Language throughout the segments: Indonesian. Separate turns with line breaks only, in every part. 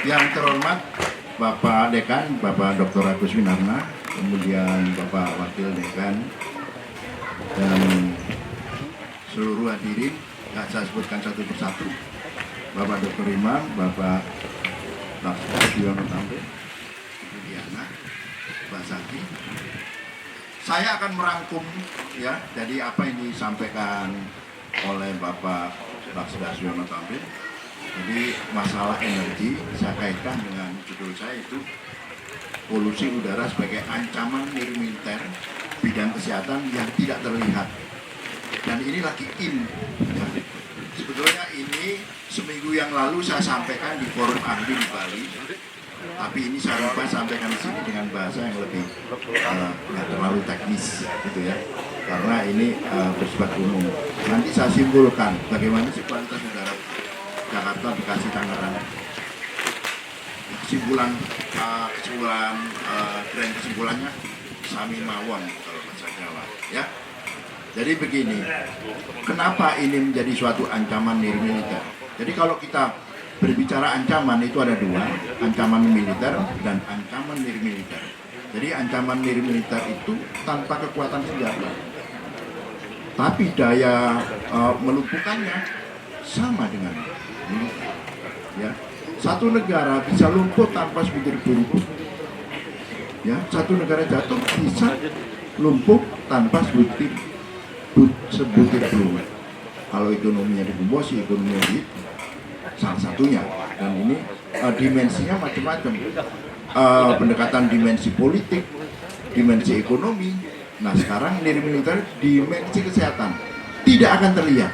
Yang terhormat Bapak Dekan, Bapak Dr. Agus Winarna, kemudian Bapak Wakil Dekan, dan seluruh hadirin, nggak saya sebutkan satu persatu, Bapak Dr. Imam, Bapak Laksono Tamrin, Ibu Diana, Mbak Zaki. Saya akan merangkum ya, jadi apa yang disampaikan oleh Bapak Laksono Tamrin. Jadi masalah energi saya kaitkan dengan judul saya itu polusi udara sebagai ancaman militer bidang kesehatan yang tidak terlihat. Dan ini lagi in. Ya. Sebetulnya ini seminggu yang lalu saya sampaikan di forum ahli di Bali. Tapi ini saya lupa sampaikan di sini dengan bahasa yang lebih nggak terlalu teknis, gitu ya. Karena ini bersifat umum. Nanti saya simpulkan bagaimana sih kualitas udara Jakarta, Bekasi, Tangerang. Kesimpulannya sami mawon kalau bahasa Jawa, ya. Jadi begini, kenapa ini menjadi suatu ancaman militer? Jadi kalau kita berbicara ancaman itu ada dua, ancaman militer dan ancaman militer. Jadi ancaman militer itu tanpa kekuatan senjata, tapi daya melumpuhkannya sama dengan militer. Ya, satu negara bisa lumpuh tanpa sebutir peluru. Ya, satu negara jatuh bisa lumpuh tanpa sebutir peluru. Kalau ekonominya digembosi, ekonominya di salah satunya. Dan ini dimensinya macam-macam. Pendekatan dimensi politik, dimensi ekonomi. Nah, sekarang dari militer dimensi kesehatan tidak akan terlihat.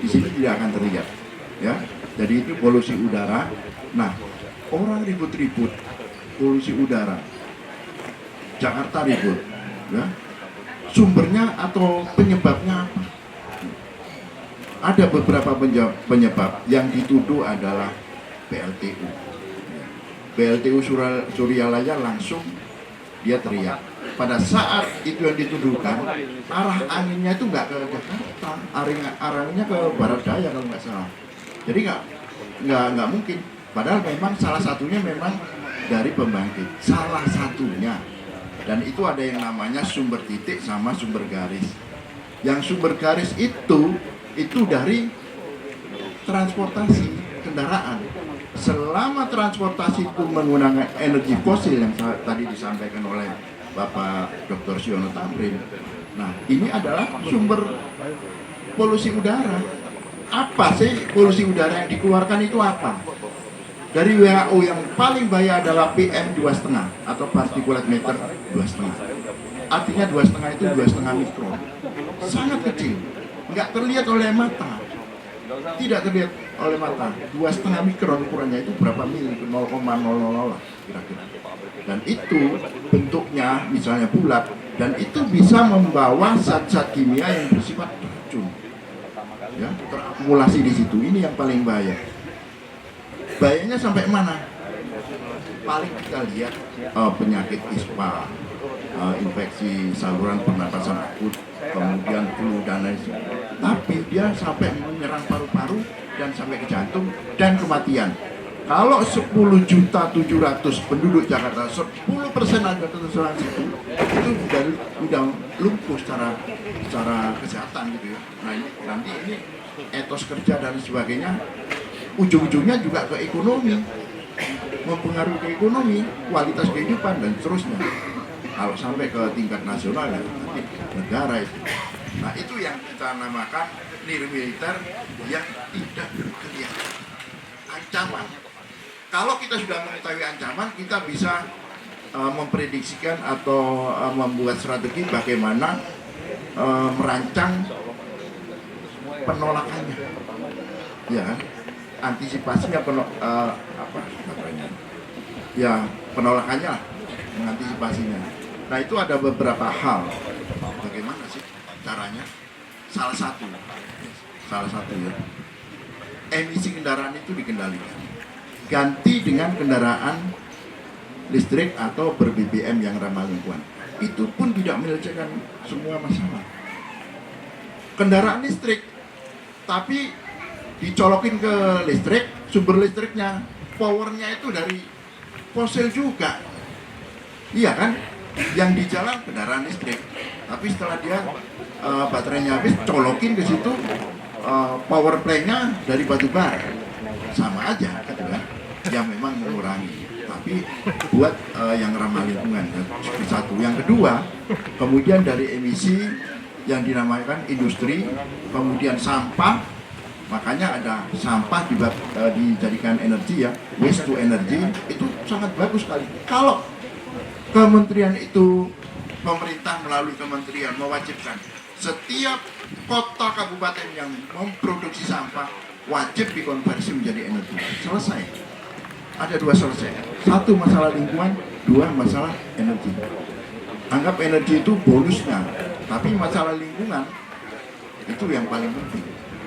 Di sini tidak akan terlihat. Ya, jadi itu polusi udara. Nah, orang ribut-ribut polusi udara. Jakarta ribut. Ya. Sumbernya atau penyebabnya apa? Ada beberapa penyebab yang dituduh adalah PLTU. PLTU Suryalaya langsung dia teriak. Pada saat itu yang dituduhkan, arah anginnya itu nggak ke Jakarta, arahnya ke barat daya kalau nggak salah. Jadi nggak mungkin. Padahal memang salah satunya memang dari pembangkit, salah satunya. Dan itu ada yang namanya sumber titik sama sumber garis. Yang sumber garis itu dari transportasi kendaraan. Selama transportasi itu menggunakan energi fosil yang tadi disampaikan oleh Bapak Dr. Siono Tamrin. Nah, ini adalah sumber polusi udara. Apa sih polusi udara yang dikeluarkan itu apa? Dari WHO yang paling bahaya adalah PM2,5 atau particulate matter 2,5. Artinya 2,5 itu 2,5 mikron. Sangat kecil, nggak terlihat oleh mata. Tidak terlihat oleh mata. 2,5 mikron ukurannya itu berapa mili? 0,000 lah kira-kira. Dan itu bentuknya misalnya bulat dan itu bisa membawa zat-zat kimia yang bersifat racun. Ya, terakumulasi di situ. Ini yang paling bahaya. Bahayanya sampai mana? Paling kita lihat penyakit ISPA, infeksi saluran pernapasan akut, kemudian flu dan lain sebagainya. Tapi dia sampai menyerang paru-paru dan sampai ke jantung dan kematian. Kalau 10.700.000 penduduk Jakarta, 10% aja terserang situ, itu udah lumpuh secara kesehatan gitu ya. Nah ini nanti ini etos kerja dan sebagainya, ujung-ujungnya juga ke ekonomi, mempengaruhi ke ekonomi, kualitas kehidupan dan seterusnya. Kalau sampai ke tingkat nasional ya nanti negara itu. Nah itu yang kita namakan militer yang tidak kelihatan. Ancaman. Kalau kita sudah mengetahui ancaman, kita bisa memprediksikan atau membuat strategi bagaimana merancang penolakannya, ya kan? Antisipasinya penolakannya, mengantisipasinya. Nah itu ada beberapa hal. Bagaimana sih caranya? Salah satu ya, emisi kendaraan itu dikendalikan. Ganti dengan kendaraan listrik atau ber-BBM yang ramah lingkungan. Itu pun tidak menyelesaikan semua masalah. Kendaraan listrik, tapi dicolokin ke listrik, sumber listriknya powernya itu dari fosil juga. Iya kan? Yang di jalan kendaraan listrik. Tapi setelah dia baterainya habis, colokin ke situ power plant-nya dari batu bara. Sama aja gitu kan. Ya memang mengurangi. Tapi buat yang ramah lingkungan. Satu. Yang kedua, kemudian dari emisi yang dinamakan industri, kemudian sampah. Makanya ada sampah dijadikan energi ya, waste to energy, itu sangat bagus sekali. Kalau kementerian itu, pemerintah melalui kementerian mewajibkan setiap kota kabupaten yang memproduksi sampah wajib dikonversi menjadi energi. Selesai. Ada dua selesai. Satu masalah lingkungan, dua masalah energi. Anggap energi itu bonusnya, tapi masalah lingkungan itu yang paling penting.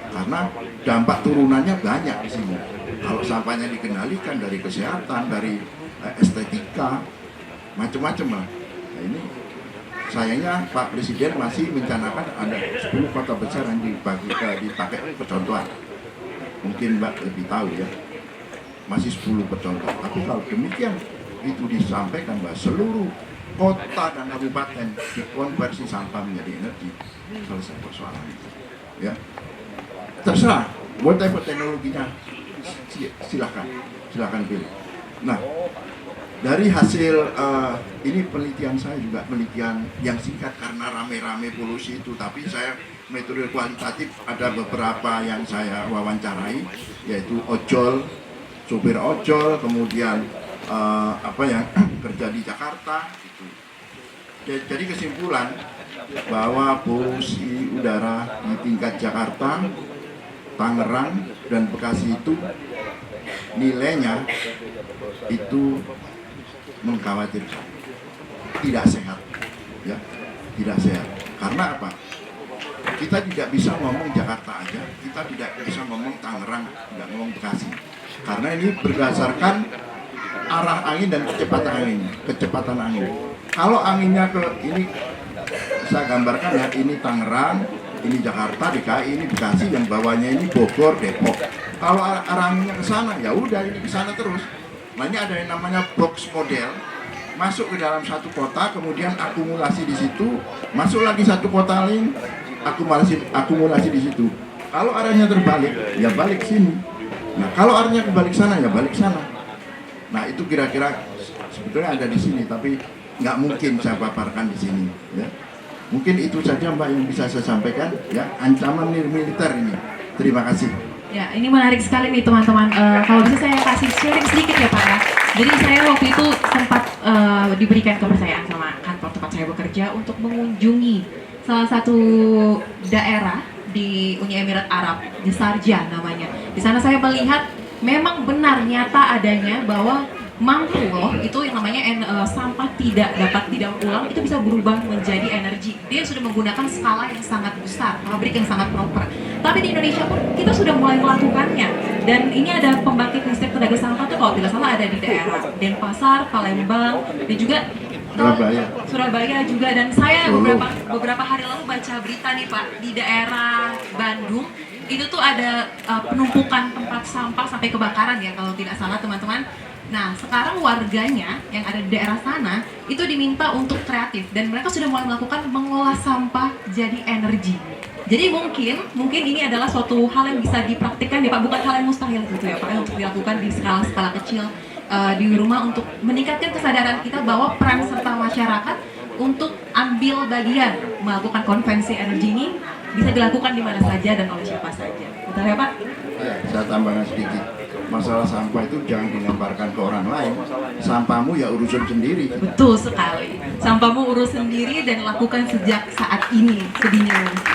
Karena dampak turunannya banyak di sini. Kalau sampahnya dikendalikan dari kesehatan, dari estetika, macam-macam lah. Nah, ini sayangnya Pak Presiden masih mencanangkan ada 10 kota besar yang dipakai percontohan. Mungkin Mbak lebih tahu ya. Masih 10 percontohan. Tapi kalau demikian itu disampaikan bahwa seluruh kota dan kabupaten dikonversi sampah menjadi energi, selesai persoalan itu. Ya. Terserah, whatever teknologinya, silakan pilih. Nah, dari hasil ini penelitian saya juga penelitian yang singkat karena rame-rame polusi itu, tapi saya metode kualitatif ada beberapa yang saya wawancarai, yaitu ojol, sopir ojol, kemudian yang kerja di Jakarta. Gitu. Jadi kesimpulan bahwa polusi udara di tingkat Jakarta, Tangerang dan Bekasi itu nilainya itu mengkhawatirkan, tidak sehat, ya, tidak sehat. Karena apa? Kita tidak bisa ngomong Jakarta aja, kita tidak bisa ngomong Tangerang, tidak ngomong Bekasi. Karena ini berdasarkan arah angin dan kecepatan angin. Kalau anginnya ke ini, saya gambarkan ya, ini Tangerang, ini Jakarta, DKI, ini Bekasi, yang bawahnya ini Bogor, Depok. Kalau arahnya ke sana, ya udah ini ke sana terus. Nah, ini ada yang namanya box model, masuk ke dalam satu kota, kemudian akumulasi di situ, masuk lagi satu kota lain, akumulasi di situ. Kalau arahnya terbalik, ya balik sini. Nah, kalau arahnya kebalik sana, ya balik sana. Nah, itu kira-kira sebetulnya ada di sini, tapi nggak mungkin saya paparkan di sini. Ya. Mungkin itu saja Mbak yang bisa saya sampaikan, ya, ancaman militer ini. Terima kasih.
Ya, ini menarik sekali nih teman-teman. Kalau bisa saya kasih sharing sedikit ya Pak ya. Jadi saya waktu itu sempat diberikan kepercayaan sama kantor tempat saya bekerja untuk mengunjungi salah satu daerah di Uni Emirat Arab, di Sharjah namanya. Di sana saya melihat memang benar nyata adanya bahwa mampu loh itu yang namanya sampah tidak dapat didaur ulang itu bisa berubah menjadi energi. Dia sudah menggunakan skala yang sangat besar, pabrik yang sangat proper. Tapi di Indonesia pun kita sudah mulai melakukannya. Dan ini ada pembangkit listrik tenaga sampah tuh kalau tidak salah ada di daerah Denpasar, Palembang, dan juga Surabaya juga. Dan saya beberapa hari lalu baca berita nih Pak, di daerah Bandung itu tuh ada penumpukan tempat sampah sampai kebakaran ya kalau tidak salah teman-teman. Nah, sekarang warganya yang ada di daerah sana itu diminta untuk kreatif dan mereka sudah mulai melakukan mengolah sampah jadi energi. Jadi mungkin ini adalah suatu hal yang bisa dipraktikkan ya Pak, bukan hal yang mustahil gitu ya Pak, untuk dilakukan di skala kecil di rumah untuk meningkatkan kesadaran kita bahwa peran serta masyarakat untuk ambil bagian melakukan konvensi energi ini bisa dilakukan di mana saja dan oleh siapa saja. Betul ya Pak?
Ya, saya tambahkan sedikit. Masalah sampah itu jangan dilemparkan ke orang lain. Sampahmu ya urusan sendiri.
Betul sekali. Sampahmu urus sendiri dan lakukan sejak saat ini sedini mungkin.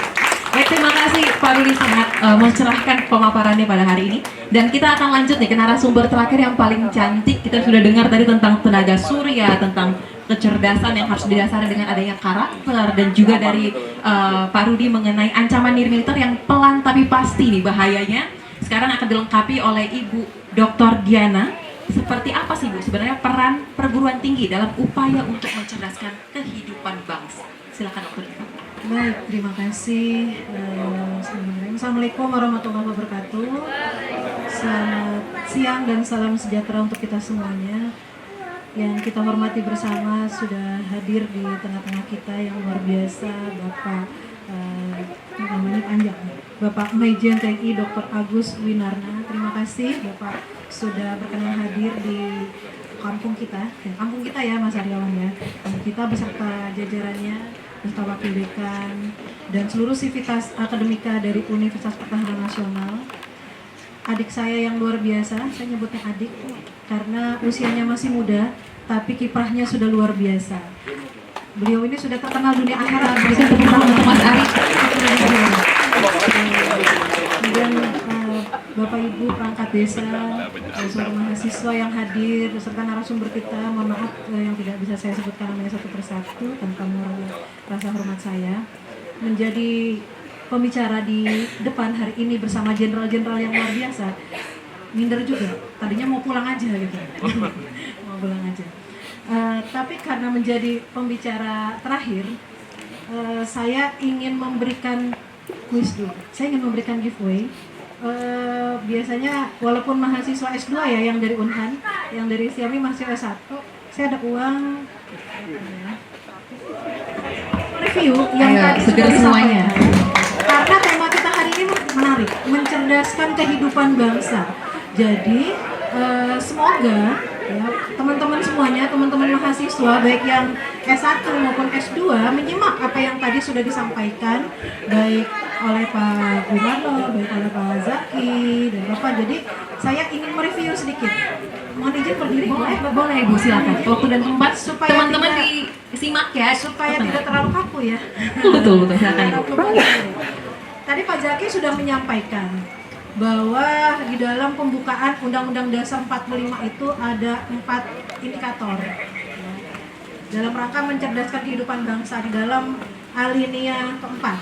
Baik, terima kasih Pak Rudi sangat mencerahkan pemaparannya pada hari ini. Dan kita akan lanjut nih ke narasumber terakhir yang paling cantik. Kita sudah dengar tadi tentang tenaga surya, tentang kecerdasan yang harus didasari dengan adanya karakter, dan juga dari Pak Rudi mengenai ancaman militer yang pelan tapi pasti nih bahayanya. Sekarang akan dilengkapi oleh Ibu Dr. Diana. Seperti apa sih Bu sebenarnya peran perguruan tinggi dalam upaya untuk mencerdaskan kehidupan bangsa? Silakan Dr. Diana.
Baik, terima kasih. Assalamualaikum warahmatullahi wabarakatuh. Selamat siang dan salam sejahtera untuk kita semuanya. Yang kita hormati bersama sudah hadir di tengah-tengah kita yang luar biasa, Bapak namanya panjang, Bapak Maijen TNI Dr. Agus Winarna. Terima kasih Bapak sudah berkenan hadir di kampung kita ya Mas Aryawan ya. Kampung kita beserta jajarannya, beserta wakil dekan dan seluruh sivitas akademika dari Universitas Pertahanan Nasional. Adik saya yang luar biasa, saya nyebutnya adik karena usianya masih muda, tapi kiprahnya sudah luar biasa. Beliau ini sudah terkenal dunia akhirat.
Bisa tepuk tangan untuk Mas Ari.
Dan Bapak Ibu perangkat desa, seluruh mahasiswa yang hadir, beserta narasumber kita, mohon maaf yang tidak bisa saya sebutkan namanya satu persatu tanpa mengurangi rasa hormat saya. Menjadi pembicara di depan hari ini bersama jenderal-jenderal yang luar biasa, minder juga. Tadinya mau pulang aja gitu, mau pulang aja. Tapi karena menjadi pembicara terakhir, saya ingin memberikan kuis dulu. Saya ingin memberikan giveaway. Biasanya walaupun mahasiswa S2 ya yang dari Unhan, yang dari Siami masih S1, saya ada uang review yang tadi sudah
semuanya.
Karena tema kita hari ini menarik, mencerdaskan kehidupan bangsa. Jadi semoga ya, teman-teman semuanya, teman-teman mahasiswa baik yang S1 maupun S2 menyimak apa yang tadi sudah disampaikan baik oleh Pak Wimarno, baik oleh Pak Zaki dan Bapak. Jadi saya ingin mereview sedikit. Mohon izin berdiri,
Boleh Ibu, silakan. Waktu dan tempat
supaya
teman-teman
tidak-
disimak ya.
supaya tidak terlalu kaku ya.
Betul, silakan Ibu.
Tadi Pak Zaki sudah menyampaikan bahwa di dalam pembukaan Undang-Undang Dasar 45 itu ada 4 indikator dalam rangka mencerdaskan kehidupan bangsa di dalam alinea keempat.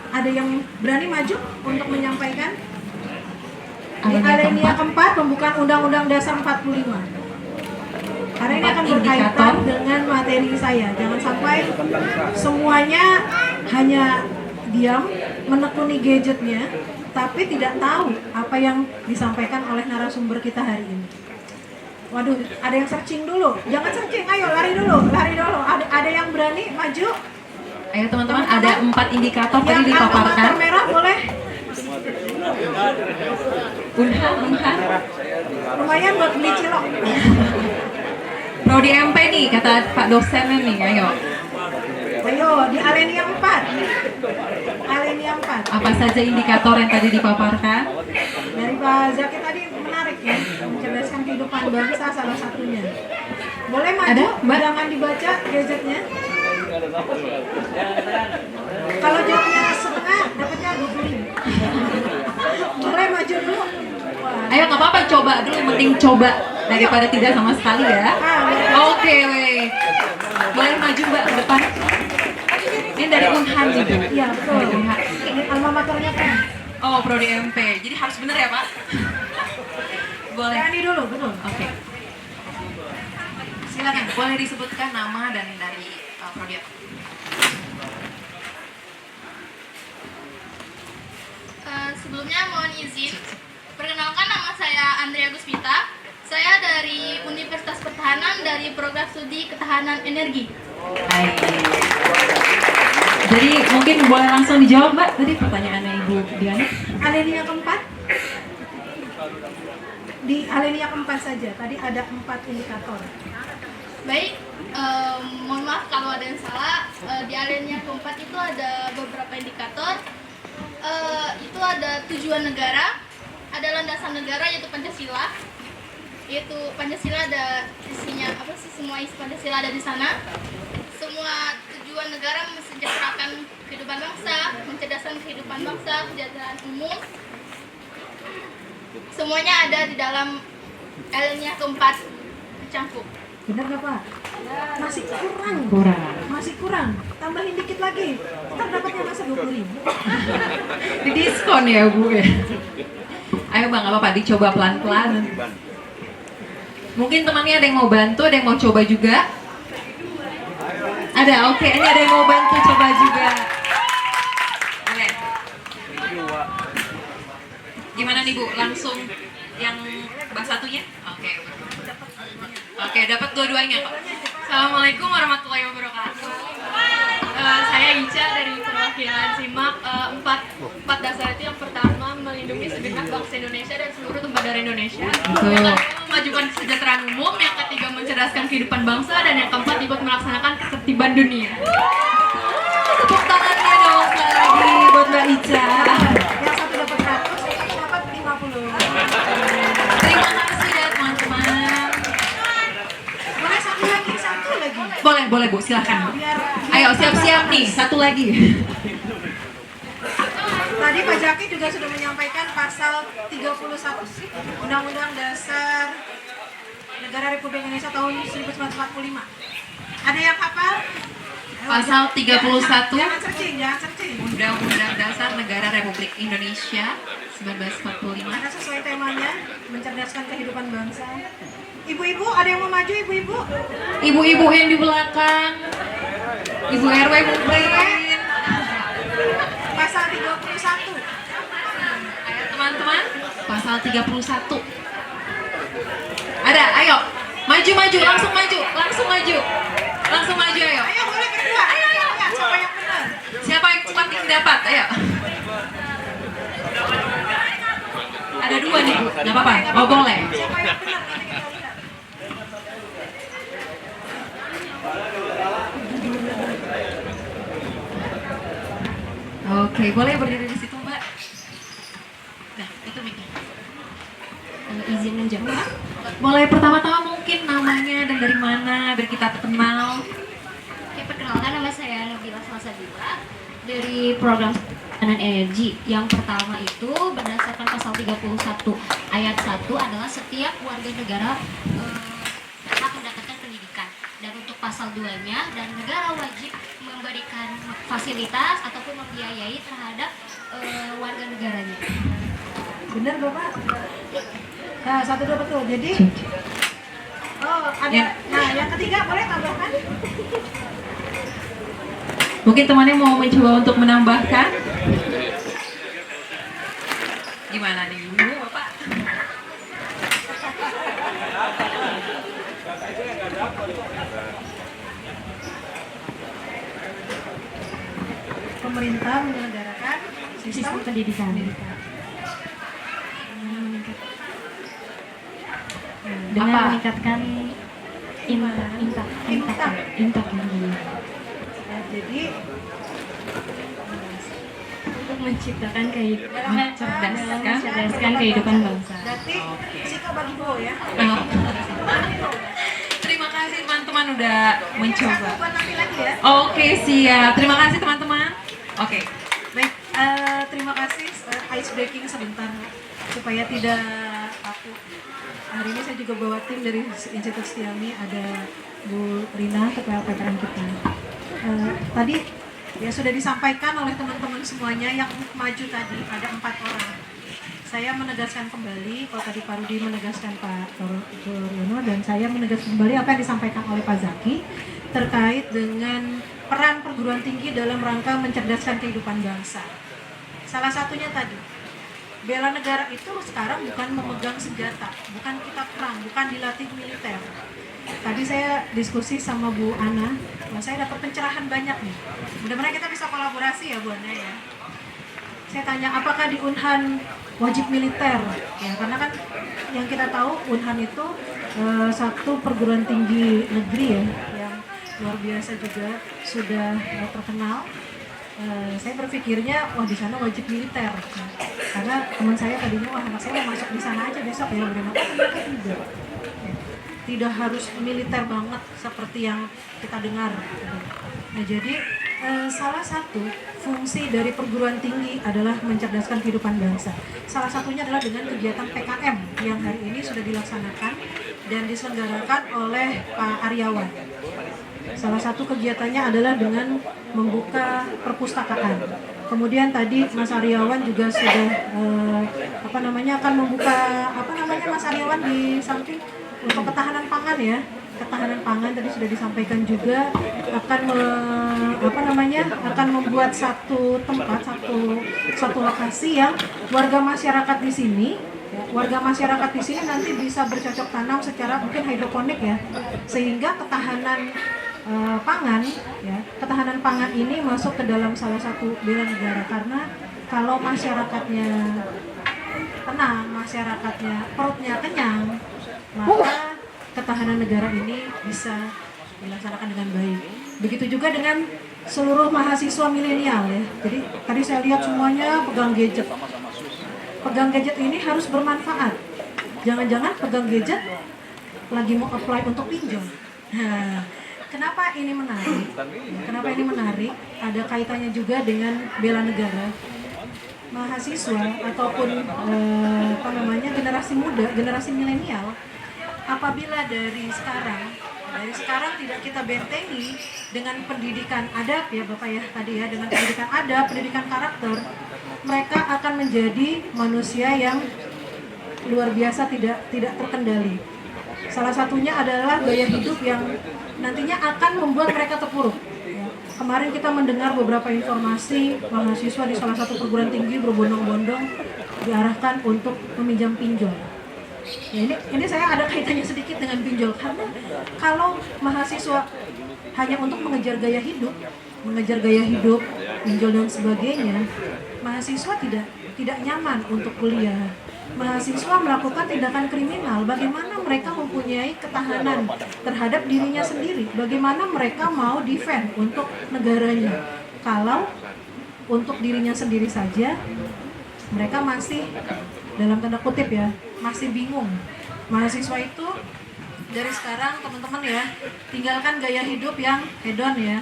Ada yang berani maju untuk menyampaikan? Di alinea keempat pembukaan Undang-Undang Dasar 45. Karena ini akan berkaitan dengan materi saya. Jangan sampai semuanya hanya diam menekuni gadgetnya, tapi tidak tahu apa yang disampaikan oleh narasumber kita hari ini. Waduh, ada yang searching dulu. Jangan searching, ayo lari dulu. Ada yang berani maju?
Ayo teman-teman, ada 4 indikator tadi
Yang
dipaparkan.
kalkulator merah boleh?
Unhan.
Lumayan buat beli cilok.
Prodi MP nih, kata Pak dosennya nih, ayo.
Ayo, di alinea 4. Alinea 4.
Apa saja indikator yang tadi dipaparkan?
Dari Pak Zaki tadi menarik ya, mencerdaskan kehidupan bangsa salah satunya. Boleh maju,
Ada, Mbak?
jangan dibaca gadgetnya. Kalau jawabnya setengah, dapatnya 20.000. Boleh maju dulu. Wah.
Ayo nggak apa-apa, coba dulu, mending coba daripada tidak sama sekali ya. Oke, weh. Boleh maju Mbak ke depan. Ini dari Unhan nih Bu.
Iya betul.
Unhan.
Ini alma maternya keren.
Oh, Prodi MP. Jadi harus bener ya Pak? Boleh.
Berani dulu, betul.
Oke. Silakan, boleh disebutkan nama dan dari prodi apa?
Sebelumnya mohon izin, perkenalkan nama saya Andrea Guspita. Saya dari Universitas Pertahanan dari program studi Ketahanan Energi.
Baik. Jadi mungkin boleh langsung dijawab Mbak tadi pertanyaannya Ibu Diana.
Alinea keempat. Di alinea keempat saja, tadi ada 4 indikator.
Baik, mohon maaf kalau ada yang salah. Di alinea keempat itu ada beberapa indikator. Itu ada tujuan negara, ada landasan negara yaitu Pancasila. Yaitu Pancasila ada isinya apa sih, semua isi Pancasila ada di sana. Semua tujuan negara mensejahterakan kehidupan bangsa, mencerdaskan kehidupan bangsa, kesejahteraan umum. Semuanya ada di dalam alinea keempat tercangkup.
Benar nggak Pak? Masih kurang. Masih kurang. Tambahin dikit lagi. Ntar dapatnya masa 20.000.
Di diskon ya Bu ya. Ayo Bang, nggak apa-apa, dicoba pelan-pelan. Mungkin temannya ada yang mau bantu, ada yang mau coba juga. Ada, oke. Ini ada yang mau bantu coba juga. Boleh. Gimana nih Bu? Langsung yang bahas satunya? Oke. Oke, dapat dua-duanya kok. Assalamualaikum warahmatullahi wabarakatuh. Saya Ica dari perwakilan SIMAK. Empat dasar itu yang pertama melindungi segenap bangsa Indonesia dan seluruh tempat dari Indonesia. Yang kedua memajukan kesejahteraan umum. Yang ketiga mencerdaskan kehidupan bangsa dan yang keempat ikut melaksanakan ketertiban dunia.
Tepuk tangannya dong sekali lagi buat Mbak Ica. Yang satu dapat 100, yang satu dapat 50.
Terima kasih ya teman-teman.
Boleh satu lagi.
Boleh Bu, silahkan.
Biar
Ayo siap-siap nih, satu lagi.
tadi Pak Jaki juga sudah menyampaikan pasal 31 Undang-Undang Dasar Negara Republik Indonesia tahun 1945. Ada yang hafal?
Pasal 31
Jangan searching.
Undang-Undang Dasar Negara Republik Indonesia 1945.
Karena sesuai temanya, mencerdaskan kehidupan bangsa. Ibu-ibu, ada yang mau maju ibu-ibu?
Ibu-ibu yang di belakang, Ibu RW mungkin.
Pasal 31.
Ayo teman-teman, pasal 31. Ada, ayo. Maju, langsung maju. Langsung maju, ayo.
Ayo boleh berdua. Ayo. Siapa yang benar?
Siapa yang cepat dapat, ayo. Ada dua nih Bu, nggak apa-apa, oh boleh.
Siapa yang benar? Nanti kita lihat.
Oke, boleh berdiri di situ Mbak. Nah, itu mic. Izin menjawab. Boleh pertama-tama mungkin namanya dan dari mana, biar kita kenal.
Oke, perkenalkan nama saya Nabila Salsabila dari program Ketahanan Energi. Yang pertama itu berdasarkan pasal 31 ayat 1 adalah setiap warga negara hak mendapatkan pendidikan. Dan untuk pasal 2-nya, dan negara wajib memberikan fasilitas ataupun membiayai terhadap warga negaranya.
Benar Bapak? Nah, satu dua betul. Jadi ada.
Ya.
Nah, yang ketiga boleh tambahkan?
Mungkin temannya mau mencoba untuk menambahkan. Gimana nih Bu, Bapak?
Pemerintah menyelenggarakan sistem
pendidikan. Dengan
Apa?
meningkatkan intak.
Ya, jadi
Untuk menciptakan kehidupan,
Mencerdaskan
kehidupan bangsa.
berarti Sika bagi bo ya.
Oh. Terima kasih teman-teman udah mencoba.
Satu buat nanti lagi ya.
Oke, siap. Terima kasih teman-teman. Oke.
Baik, terima kasih ice breaking sebentar supaya tidak aku. Hari ini saya juga bawa tim dari Institut Stiami, ada Bu Rina, ketua PPM kita. Tadi ya sudah disampaikan oleh teman-teman semuanya yang maju tadi, ada 4 orang. Saya menegaskan kembali, kalau tadi Pak Rudi menegaskan Pak Toryono, dan saya menegaskan kembali apa yang disampaikan oleh Pak Zaki terkait dengan peran perguruan tinggi dalam rangka mencerdaskan kehidupan bangsa. Salah satunya tadi, bela negara itu sekarang bukan memegang senjata, bukan kita perang, bukan dilatih militer. Tadi saya diskusi sama Bu Ana, saya dapat pencerahan banyak nih. Mudah-mudahan kita bisa kolaborasi ya Bu Ana ya. Saya tanya apakah di Unhan wajib militer? Ya karena kan yang kita tahu Unhan itu satu perguruan tinggi negeri ya, yang luar biasa juga, sudah terkenal. Saya berpikirnya wah di sana wajib militer, karena teman saya tadinya wah anak saya mau masuk di sana aja besok ya, ternyata tidak harus militer banget seperti yang kita dengar. Nah jadi salah satu fungsi dari perguruan tinggi adalah mencerdaskan kehidupan bangsa. Salah satunya adalah dengan kegiatan PKM yang hari ini sudah dilaksanakan dan diselenggarakan oleh Pak Aryawan. Salah satu kegiatannya adalah dengan membuka perpustakaan. Kemudian tadi Mas Aryawan juga sudah akan membuka Mas Aryawan di samping untuk ketahanan pangan ya. Ketahanan pangan tadi sudah disampaikan juga akan membuat satu tempat, satu lokasi yang warga masyarakat di sini Ya, warga masyarakat di sini nanti bisa bercocok tanam secara mungkin hidroponik ya, sehingga ketahanan pangan ya, ketahanan pangan ini masuk ke dalam salah satu bela negara, karena kalau masyarakatnya tenang, masyarakatnya perutnya kenyang, maka ketahanan negara ini bisa dilaksanakan dengan baik. Begitu juga dengan seluruh mahasiswa milenial ya. Jadi tadi saya lihat semuanya pegang gadget. Pegang gadget ini harus bermanfaat. Jangan-jangan pegang gadget lagi mau apply untuk pinjol. Nah, kenapa ini menarik? Kenapa ini menarik? Ada kaitannya juga dengan bela negara. Mahasiswa ataupun generasi muda, generasi milenial, apabila dari sekarang tidak kita bentengi dengan pendidikan adab ya Bapak ya tadi ya, dengan pendidikan adab, pendidikan karakter, mereka akan menjadi manusia yang luar biasa, tidak terkendali. Salah satunya adalah gaya hidup yang nantinya akan membuat mereka terpuruk. Kemarin kita mendengar beberapa informasi mahasiswa di salah satu perguruan tinggi berbondong-bondong diarahkan untuk meminjam pinjol. Ya, ini saya ada kaitannya sedikit dengan pinjol, karena kalau mahasiswa hanya untuk mengejar gaya hidup, pinjol dan sebagainya, mahasiswa tidak nyaman untuk kuliah. Mahasiswa melakukan tindakan kriminal, bagaimana mereka mempunyai ketahanan terhadap dirinya sendiri, bagaimana mereka mau defend untuk negaranya, kalau untuk dirinya sendiri saja mereka masih dalam tanda kutip ya, masih bingung. Mahasiswa itu dari sekarang teman-teman ya, tinggalkan gaya hidup yang hedon ya,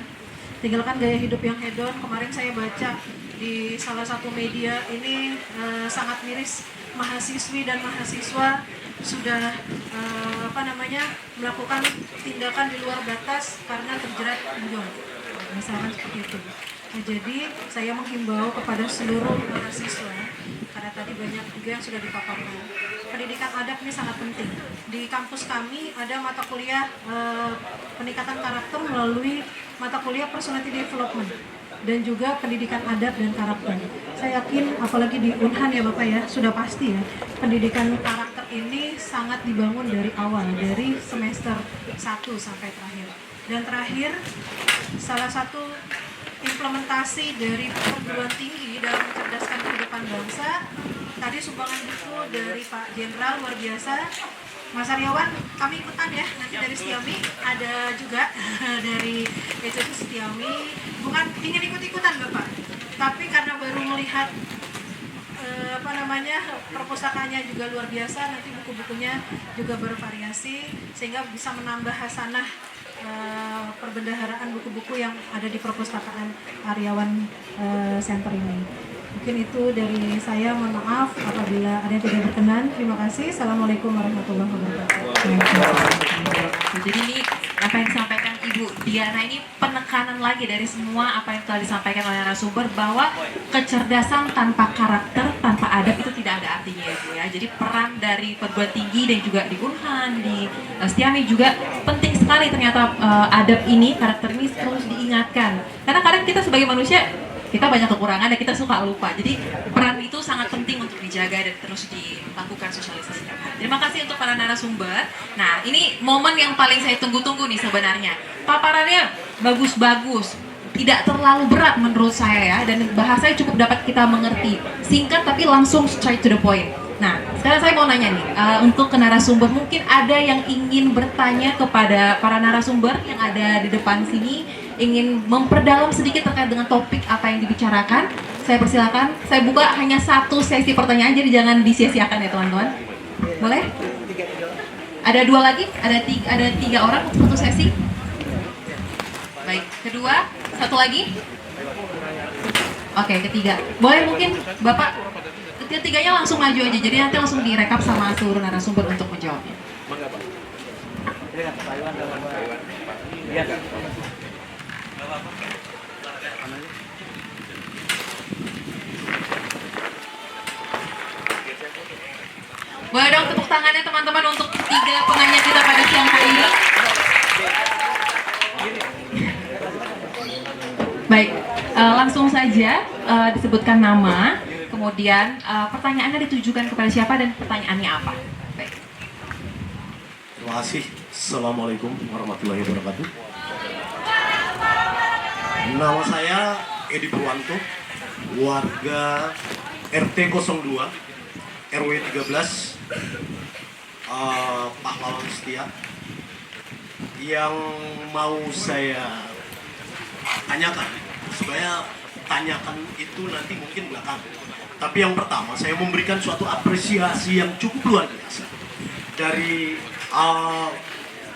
tinggalkan gaya hidup yang hedon. Kemarin saya baca di salah satu media ini sangat miris, mahasiswi dan mahasiswa sudah melakukan tindakan di luar batas karena terjerat pinjol, misalkan seperti itu. Nah, jadi saya menghimbau kepada seluruh mahasiswa, karena tadi banyak juga yang sudah dipaparkan, pendidikan adab ini sangat penting. Di kampus kami ada mata kuliah peningkatan karakter melalui mata kuliah personality development dan juga pendidikan adab dan karakter. Saya yakin apalagi di Unhan ya Bapak ya, sudah pasti ya, pendidikan karakter ini sangat dibangun dari awal, dari semester 1 sampai terakhir. Dan terakhir, salah satu implementasi dari perguruan tinggi dalam mencerdaskan kehidupan bangsa, tadi sumbangan buku dari Pak Jenderal luar biasa. Mas Aryawan, kami ikutan ya, nanti dari Setiami ada juga dari PCC Setiami, bukan ingin ikut-ikutan Bapak, tapi karena baru melihat perpustakaannya juga luar biasa, nanti buku-bukunya juga bervariasi sehingga bisa menambah hasanah perbendaharaan buku-buku yang ada di perpustakaan Aryawan Center ini. Mungkin itu dari saya, mohon maaf apabila ada yang tidak berkenan. Terima kasih. Assalamualaikum warahmatullahi wabarakatuh.
Jadi ini apa yang disampaikan Ibu Diana ini penekanan lagi dari semua apa yang telah disampaikan oleh narasumber, bahwa kecerdasan tanpa karakter, tanpa adab itu tidak ada artinya ya Bu ya. Jadi peran dari perguruan tinggi dan juga di Unhan, di Setiami juga penting sekali ternyata adab ini, karakter ini terus diingatkan. Karena kadang kita sebagai manusia, kita banyak kekurangan dan kita suka lupa. Jadi peran itu sangat penting untuk dijaga dan terus dilakukan sosialisasi. Terima kasih untuk para narasumber. Nah, ini momen yang paling saya tunggu-tunggu nih sebenarnya. Paparannya bagus-bagus, tidak terlalu berat menurut saya ya, dan bahasanya cukup dapat kita mengerti. Singkat tapi langsung straight to the point. Nah, sekarang saya mau nanya nih, untuk ke narasumber, mungkin ada yang ingin bertanya kepada para narasumber yang ada di depan sini, ingin memperdalam sedikit terkait dengan topik apa yang dibicarakan. Saya persilakan, saya buka hanya satu sesi pertanyaan, jadi jangan disia-siakan ya teman-teman. Boleh? Ada dua lagi? Ada tiga orang untuk satu sesi? Baik, kedua, satu lagi? Oke, ketiga. Boleh mungkin Bapak, ketiganya langsung maju aja, jadi nanti langsung direkap sama seluruh narasumber untuk menjawabnya. Boleh dong tepuk tangannya teman-teman untuk tiga penanya kita pada siang hari ini. Baik, langsung saja disebutkan nama, kemudian kemudian pertanyaannya ditujukan kepada siapa dan pertanyaannya apa. Baik.
Terima kasih. Assalamualaikum warahmatullahi wabarakatuh. Nama saya Edi Purwanto, warga RT 02, RW 13, Pahlawan Setia. Yang mau saya tanyakan, sebenarnya tanyakan itu nanti mungkin belakang. Tapi yang pertama, saya memberikan suatu apresiasi yang cukup luar biasa dari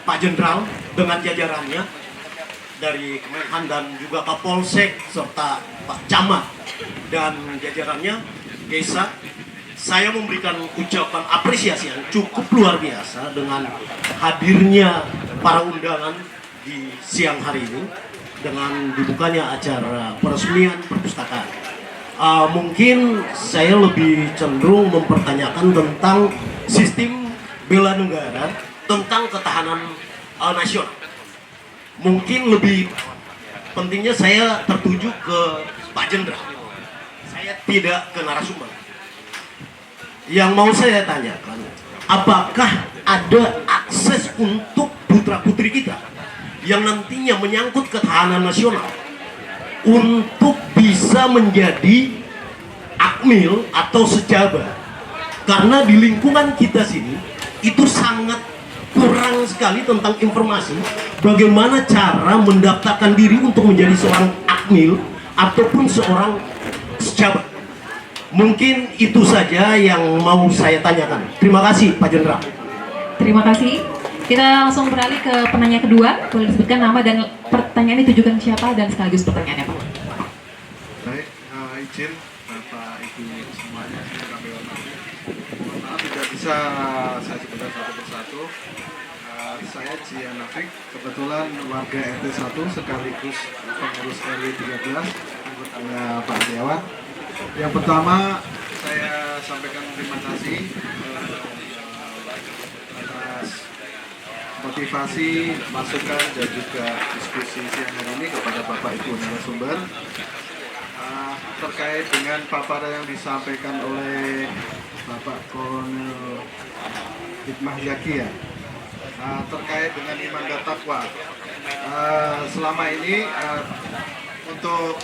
Pak Jenderal dengan jajarannya, dari Kemenhan dan juga Kapolsek serta Pak Camat dan jajarannya Desa. Saya memberikan ucapan apresiasi yang cukup luar biasa dengan hadirnya para undangan di siang hari ini dengan dibukanya acara peresmian perpustakaan. Mungkin saya lebih cenderung mempertanyakan tentang sistem bela negara, tentang ketahanan nasional. Mungkin lebih pentingnya saya tertuju ke Pak Jenderal. Saya tidak ke narasumber. Yang mau saya tanyakan, apakah ada akses untuk putra-putri kita yang nantinya menyangkut ketahanan nasional untuk bisa menjadi akmil atau sejabat? Karena di lingkungan kita sini itu sangat kurang sekali tentang informasi bagaimana cara mendaftarkan diri untuk menjadi seorang akmil ataupun seorang sejabat. Mungkin itu saja yang mau saya tanyakan. Terima kasih Pak Jenderal.
Terima kasih. Kita langsung beralih ke penanya kedua. Boleh disebutkan nama dan pertanyaan ditujukan siapa dan sekaligus pertanyaannya, Pak.
Baik, izin Bapak Ibu semuanya yang kami hormati. Maaf tidak bisa saya sebutkan satu persatu. Saya Jian Nafik, kebetulan warga RT 1 sekaligus pengurus RW 13, anggotanya Pak Setiawan. Yang pertama saya sampaikan terima kasih atas motivasi, masukan dan juga diskusi siang hari ini kepada Bapak Ibu narasumber terkait dengan paparan yang disampaikan oleh Bapak Kolonel Hikmah Zaki ya, terkait dengan iman dan takwa. Selama ini untuk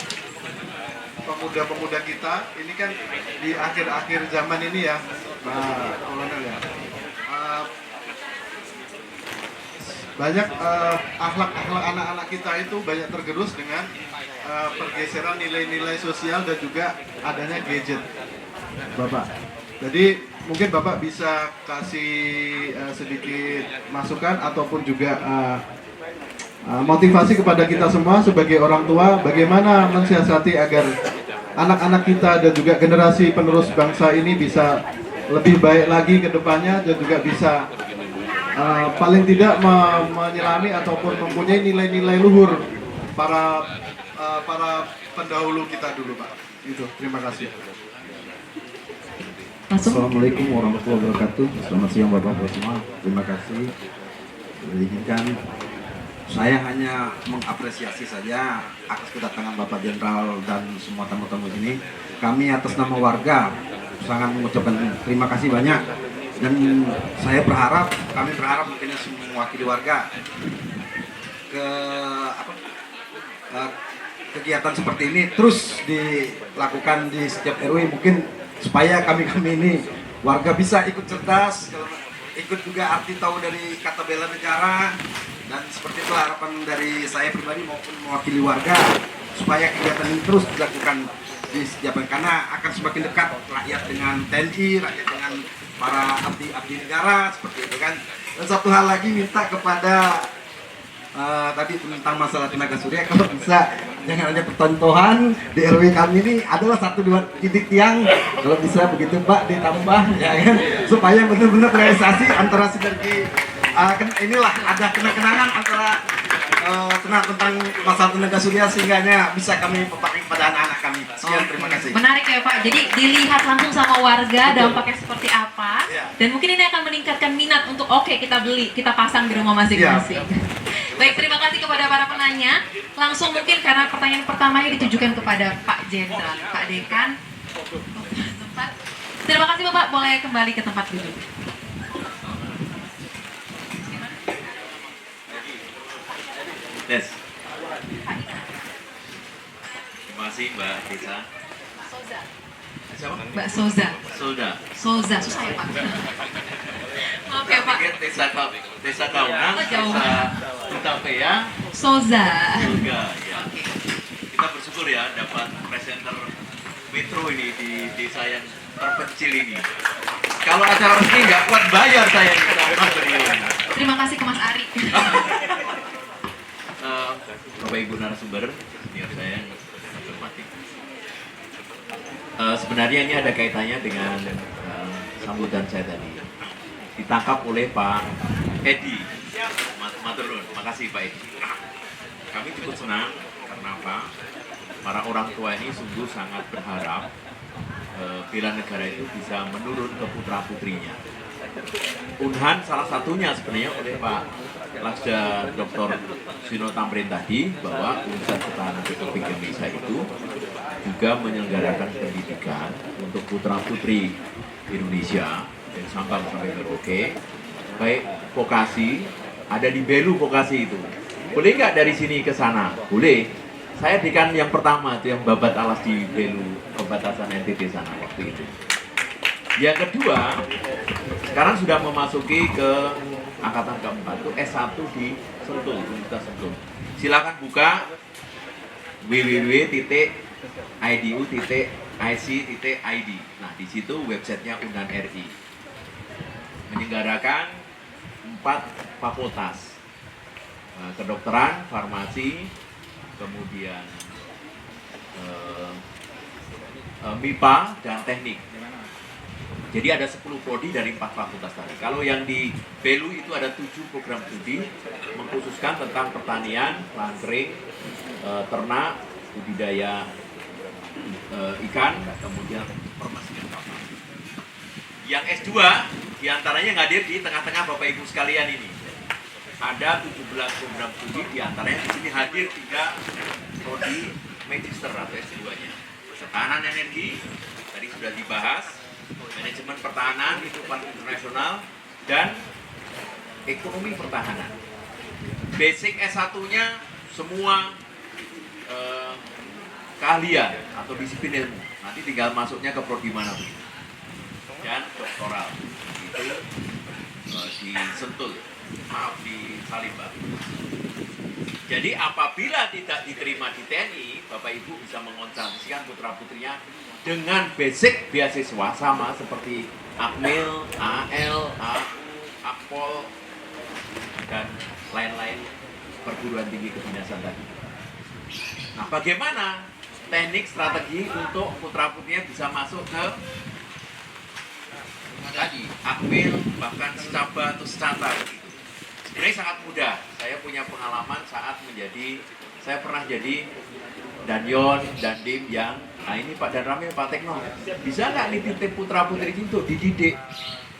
pemuda-pemuda kita ini kan di akhir-akhir zaman ini ya, Pak Kolonel ya, banyak akhlak-akhlak anak-anak kita itu banyak tergerus dengan pergeseran nilai-nilai sosial dan juga adanya gadget, Bapak. Jadi mungkin Bapak bisa kasih sedikit masukan ataupun juga motivasi kepada kita semua sebagai orang tua, bagaimana mensiasati agar anak-anak kita dan juga generasi penerus bangsa ini bisa lebih baik lagi ke depannya dan juga bisa paling tidak menyelami ataupun mempunyai nilai-nilai luhur para pendahulu kita dulu, Pak. Itu, terima kasih.
Assalamualaikum warahmatullahi wabarakatuh. Selamat siang Bapak-Bapak semua. Terima kasih. Izinkan saya hanya mengapresiasi saja atas kedatangan Bapak Jenderal dan semua tamu-tamu ini. Kami atas nama warga sangat mengucapkan terima kasih banyak. Dan kami berharap mungkin semua mewakili warga kegiatan seperti ini terus dilakukan di setiap RW, mungkin supaya kami ini warga bisa ikut cerdas, ikut juga arti tahu dari kata bela negara, dan seperti itu harapan dari saya pribadi maupun mewakili warga supaya kegiatan ini terus dilakukan di setiap, karena akan semakin dekat rakyat dengan TNI, rakyat dengan para abdi negara seperti itu kan. Dan satu hal lagi minta kepada tadi tentang masalah tenaga surya, kalau bisa jangan hanya percontohan di RW kami ini adalah 1-2 titik tiang, kalau bisa begitu Pak ditambah ya kan, supaya benar-benar realisasi antara sinergi inilah ada kenang-kenangan antara tentang masalah tenaga surya sehingganya bisa kami pakai pada anak-anak kami. Sekian, terima kasih.
Menarik ya Pak, jadi dilihat langsung sama warga dampaknya seperti apa,
Ya.
dan mungkin ini akan meningkatkan minat untuk kita beli, kita pasang di rumah masing-masing.
Ya.
Baik, terima kasih kepada para penanya. Langsung mungkin karena pertanyaan pertamanya ditujukan kepada Pak Jenderal, Pak Dekan. Terima kasih Bapak, boleh kembali ke tempat duduk.
Des. Terima kasih Mbak Desa. Siapa?
Mbak Soza.
Solda.
Soza, susah ya Pak? Oke Pak.
Desa Kaunang,
Oh, jauh.
Desa Utapea,
Soza.
Surga. Ya. Kita bersyukur ya dapat presenter Metro ini di desa yang terpencil ini. Kalau acara resmi nggak kuat bayar saya nih sama beliau ini.
Terima kasih ke Mas Ari.
Bapak Ibu narasumber, senior saya yang saya hormati. Sebenarnya ini ada kaitannya dengan sambutan saya tadi. Ditangkap oleh Pak Edi. Matur nuwun, makasih Pak Edi. Kami cukup senang karena apa? Para orang tua ini sungguh sangat berharap bela negara itu bisa menurun ke putra putrinya. Unhan salah satunya sebenarnya oleh Pak Laksda Dr. Sino Tamrin tadi bahwa Universitas Pertahanan Republik Indonesia itu juga menyelenggarakan pendidikan untuk putra putri Indonesia dari Sabang sampai Merauke, baik vokasi ada di Belu vokasi itu. Boleh nggak dari sini ke sana? Boleh. Saya dekan yang pertama itu yang babat alas di Belu perbatasan NTT sana waktu itu. Yang kedua, sekarang sudah memasuki ke angkatan keempat itu S1 di Sentul, Universitas Sentul. Silakan buka www.idu.ic.id. Nah, di situ websitenya Unhan RI. Menyelenggarakan 4 fakultas. Kedokteran, farmasi, kemudian MIPA dan teknik. Jadi ada 10 prodi dari 4 fakultas tadi. Kalau yang di Belu itu ada 7 program studi mengkhususkan tentang pertanian, lahan kering, ternak, budidaya ikan, kemudian permasinan kapal. Yang S2 diantaranya hadir di tengah-tengah Bapak Ibu sekalian ini. Ada 17 program studi diantaranya di sini hadir 3 prodi magister atau S2-nya. Pertahanan energi tadi sudah dibahas. Manajemen pertahanan, kehidupan internasional, dan ekonomi pertahanan. Basic S1-nya semua keahlian atau disiplin ilmu. Nanti tinggal masuknya ke prodi mana pun. Dan doktoral itu di Sentul, maaf di Salimba. Jadi apabila tidak diterima di TNI, Bapak Ibu bisa mengonsultasikan putra putrinya dengan basic beasiswa sama seperti Akmil, AL, Akpol, dan lain-lain perguruan tinggi kedinasan tadi. Nah, bagaimana teknik strategi untuk putra putrinya bisa masuk ke tadi Akmil, bahkan secaba atau secata gitu. Sebenarnya sangat mudah. Saya punya pengalaman saat saya pernah jadi Danyon, Dandim yang, nah ini Pak Danramil, Pak Tekno, bisa nggak nih titip putra putri itu dididik?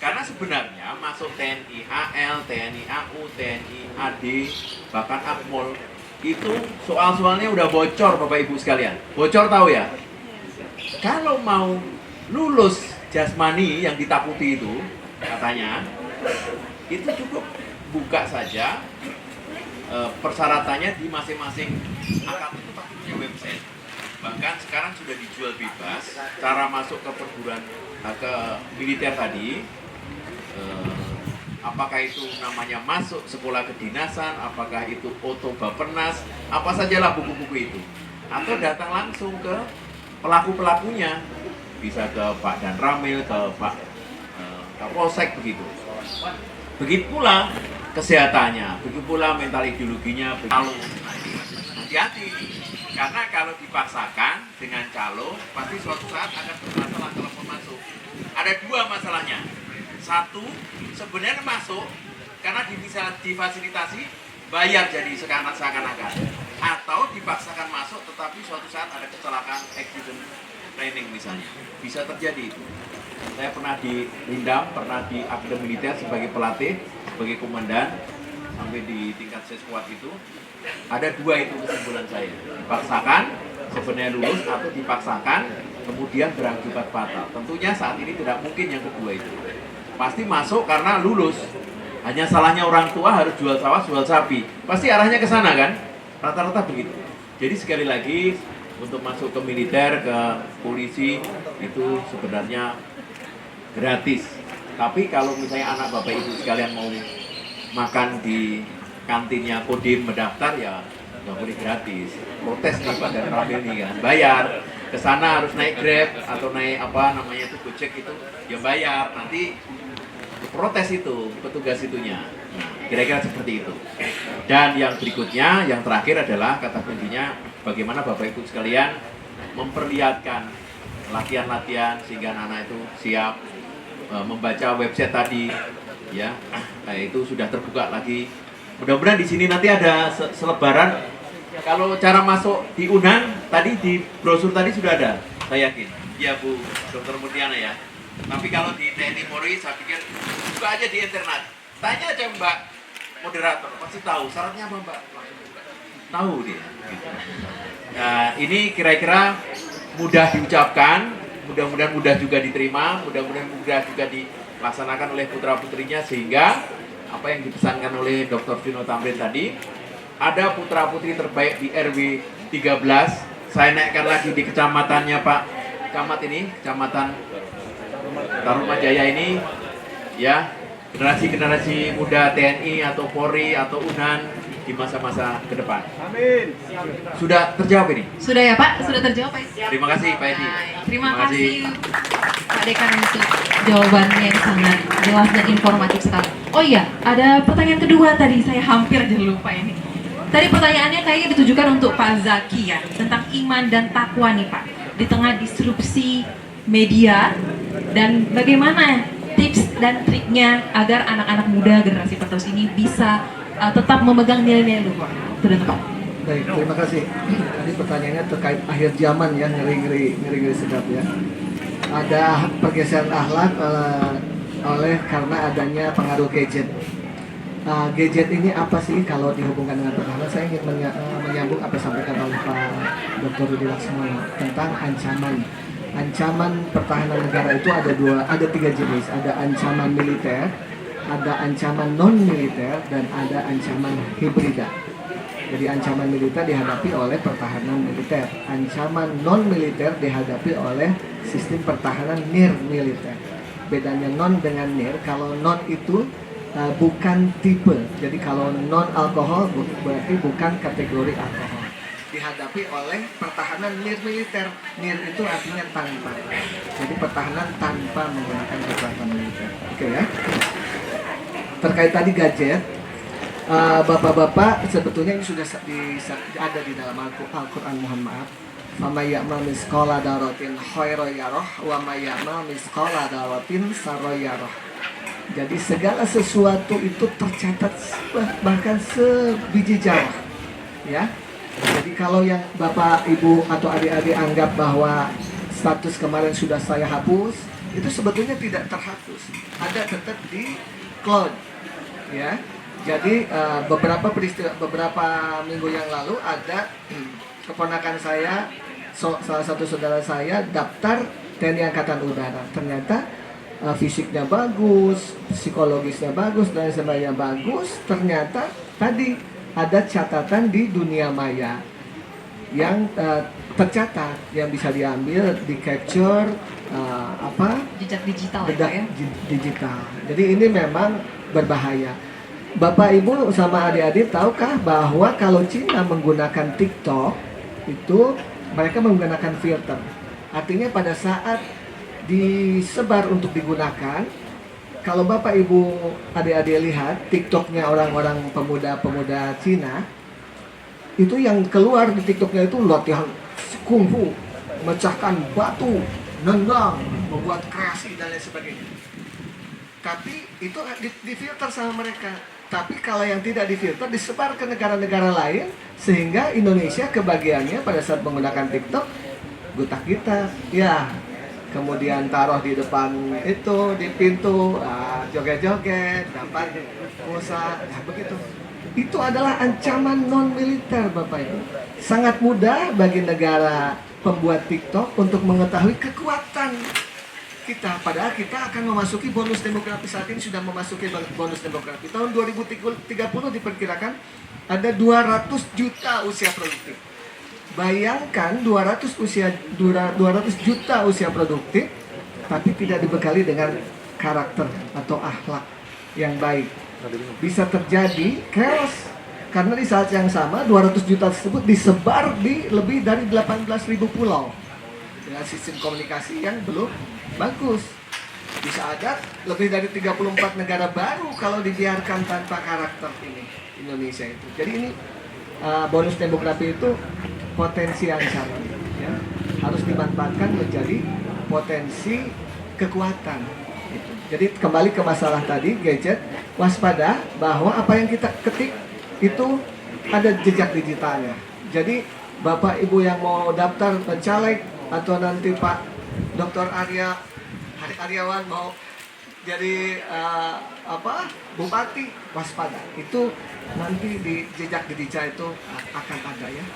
Karena sebenarnya masuk TNI AL, TNI AU, TNI AD, bahkan Akmol, itu soal-soalnya udah bocor Bapak Ibu sekalian. Bocor tahu ya? Kalau mau lulus jasmani yang ditakuti itu, katanya, itu cukup buka saja persyaratannya di masing-masing angkatan itu pasti punya website. Bahkan sekarang sudah dijual bebas. Cara masuk ke perguruan ke militer tadi, apakah itu namanya masuk sekolah kedinasan, apakah itu Oto Bapenas, apa sajalah buku-buku itu. Atau datang langsung ke pelaku-pelakunya, bisa ke Pak Danramil, ke Pak Kapolsek begitu. Begitu pula kesehatannya, begitu pula mental ideologinya, calo. Hati-hati, karena kalau dipaksakan dengan calo, pasti suatu saat akan bermasalah kalau masuk. Ada 2 masalahnya. Satu, sebenarnya masuk karena bisa difasilitasi, bayar jadi seakan-akan. Atau dipaksakan masuk, tetapi suatu saat ada kecelakaan, accident, training misalnya. Bisa terjadi itu. Saya pernah di Rindam, pernah di Akademi Militer sebagai pelatih, sebagai komandan. sampai di tingkat siswat itu ada dua itu kesimpulan saya, dipaksakan sebenarnya lulus atau dipaksakan kemudian berakibat fatal. Tentunya saat ini tidak mungkin yang kedua itu, pasti masuk karena lulus. Hanya salahnya orang tua harus jual sawah, jual sapi. Pasti arahnya ke sana kan? Rata-rata begitu. Jadi sekali lagi untuk masuk ke militer, ke polisi itu sebenarnya gratis. Tapi kalau misalnya anak bapak ibu sekalian mau makan di kantinnya Kodim mendaftar ya nggak boleh gratis. Protes nih pada Ramil nih kan, bayar. Ke sana harus naik Grab atau naik apa namanya itu Gojek itu ya bayar. Nanti protes itu petugas itunya. Kira-kira seperti itu. Dan yang berikutnya, yang terakhir adalah kata kuncinya bagaimana Bapak Ibu sekalian memperlihatkan latihan-latihan sehingga anak-anak itu siap membaca website tadi, ya. Nah, itu sudah terbuka lagi. Mudah-mudahan di sini nanti ada selebaran. Kalau cara masuk di Unan tadi di brosur tadi sudah ada, saya yakin. Ya Bu Dr. Mutiana ya. Tapi kalau di TNI Polri saya pikir buka aja di internet. Tanya aja Mbak moderator, pasti tahu syaratnya apa Mbak. Tahu dia. Gitu. Nah, ini kira-kira mudah diucapkan, mudah-mudahan mudah juga diterima, mudah-mudahan mudah juga dilaksanakan oleh putra-putrinya sehingga apa yang dipesankan oleh Dr. Vino Tamrin tadi, ada putra-putri terbaik di RW 13. Saya naikkan lagi di kecamatannya Pak Camat ini, Kecamatan Tarumajaya ini, ya, generasi-generasi muda TNI atau Polri atau UNAN di masa-masa ke depan. Amin. Sudah terjawab ini?
Sudah ya Pak, sudah terjawab Pak.
Terima kasih Pak Edi.
Terima kasih Pak Dekan untuk jawabannya yang sangat jelas dan informatif sekali. Oh iya, ada pertanyaan kedua tadi, saya hampir aja lupa ini. Tadi pertanyaannya kayaknya ditujukan untuk Pak Zaki ya, tentang iman dan takwa nih Pak. Di tengah disrupsi media dan bagaimana tips dan triknya agar anak-anak muda generasi penerus ini bisa tetap memegang nilai-nilai luhur. Itu dan tepat.
Baik, terima kasih. Tadi pertanyaannya terkait akhir zaman ya, ngeri sedap ya. Ada pergeseran akhlak oleh karena adanya pengaruh gadget. Gadget ini apa sih kalau dihubungkan dengan pertahanan? Saya ingin menyambung apa yang disampaikan oleh Pak Dr. Rudi Laksmana tentang ancaman pertahanan negara itu ada tiga jenis. Ada ancaman militer, ada ancaman non militer, dan ada ancaman hibrida. Jadi ancaman militer dihadapi oleh pertahanan militer, ancaman non militer dihadapi oleh sistem pertahanan nir militer. Bedanya non dengan nir, kalau non itu bukan tipe, jadi kalau non alkohol berarti bukan kategori alkohol. Dihadapi oleh pertahanan nir militer. Nir itu artinya tanpa. Jadi pertahanan tanpa menggunakan kekuatan militer. Oke ya. Terkait tadi gadget, bapak-bapak sebetulnya ini sudah ada di dalam Al-Quran, mohon maaf. Fama ya'mal misqala daratin khairan yarah wa may ya'mal misqala daratin sarra yarah. Jadi segala sesuatu itu tercatat bahkan sebiji jawah. Ya. Jadi kalau yang Bapak, Ibu, atau adik-adik anggap bahwa status kemarin sudah saya hapus, itu sebetulnya tidak terhapus. Ada tetap di cloud. Ya. Jadi beberapa minggu yang lalu ada keponakan saya, salah satu saudara saya daftar TNI Angkatan Udara. Ternyata fisiknya bagus, psikologisnya bagus, dan sebagainya bagus. Ternyata tadi ada catatan di dunia maya yang tercatat, yang bisa diambil, di capture
jejak digital
jejak
ya.
digital. Jadi ini memang berbahaya. Bapak Ibu sama adik-adik tahukah bahwa kalau Cina menggunakan TikTok itu mereka menggunakan filter. Artinya pada saat disebar untuk digunakan, kalau Bapak Ibu adik-adik lihat TikToknya orang-orang pemuda-pemuda Cina, itu yang keluar di TikToknya itu latihan kungfu, memecahkan batu, nendang, membuat kreasi dan lain sebagainya. Tapi itu difilter sama mereka. Tapi kalau yang tidak difilter disebar ke negara-negara lain, sehingga Indonesia kebagiannya pada saat menggunakan TikTok gutak kita, ya. Kemudian taruh di depan itu, di pintu, joget-joget, dapat pulsa, nah begitu. itu adalah ancaman non-militer Bapak Ibu. Sangat mudah bagi negara pembuat TikTok untuk mengetahui kekuatan kita. Padahal kita akan memasuki bonus demografi, saat ini sudah memasuki bonus demografi. Tahun 2030 diperkirakan ada 200 juta usia produktif. Bayangkan 200 juta usia produktif, tapi tidak dibekali dengan karakter atau akhlak yang baik. Bisa terjadi chaos. Karena di saat yang sama 200 juta tersebut disebar di lebih dari 18.000 pulau dengan sistem komunikasi yang belum bagus. Bisa ada lebih dari 34 negara baru kalau dibiarkan tanpa karakter ini Indonesia itu. Jadi ini bonus demografi itu potensi yang sangat ya, harus dimanfaatkan menjadi potensi kekuatan. Gitu. Jadi kembali ke masalah tadi gadget, waspada bahwa apa yang kita ketik itu ada jejak digitalnya. Jadi Bapak Ibu yang mau daftar caleg atau nanti Pak Dr. Aryawan mau jadi bupati, waspada. Itu nanti di jejak digital itu akan ada ya.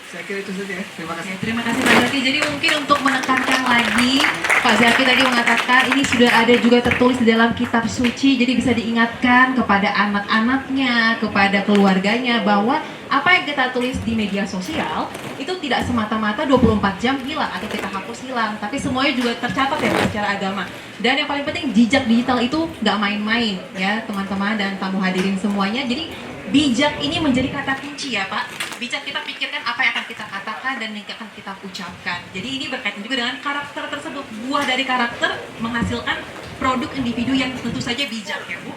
Saya kira itu saja ya. Terima kasih.
Terima kasih Pak Zaki. Jadi mungkin untuk menekankan lagi, Pak Zaki tadi mengatakan ini sudah ada juga tertulis di dalam kitab suci. Jadi bisa diingatkan kepada anak-anaknya, kepada keluarganya bahwa apa yang kita tulis di media sosial itu tidak semata-mata 24 jam hilang atau kita hapus hilang, tapi semuanya juga tercatat ya Pak secara agama. Dan yang paling penting jejak digital itu nggak main-main ya teman-teman dan tamu hadirin semuanya. Jadi bijak ini menjadi kata kunci ya Pak. Bijak kita pikirkan apa yang akan kita katakan dan yang akan kita ucapkan. Jadi ini berkaitan juga dengan karakter tersebut. Buah dari karakter menghasilkan produk individu yang tentu saja bijak ya Bu.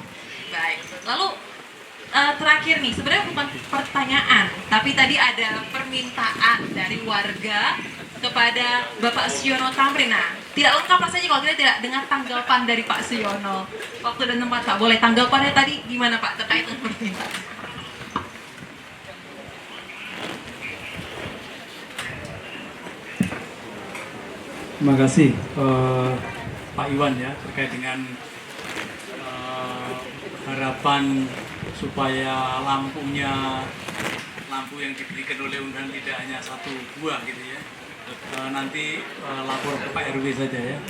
Baik, lalu terakhir nih, sebenarnya bukan pertanyaan, tapi tadi ada permintaan dari warga kepada Bapak Siono Tamrin. Nah, tidak lengkap rasanya kalau kita tidak dengar tanggapan dari Pak Siono. Waktu dan tempat Pak, boleh tanggapannya tadi gimana Pak terkait dengan permintaan?
Terima kasih Pak Iwan ya terkait dengan harapan supaya lampu yang diberikan oleh Undan tidak hanya satu buah gitu ya. Nanti lapor ke Pak RW saja ya.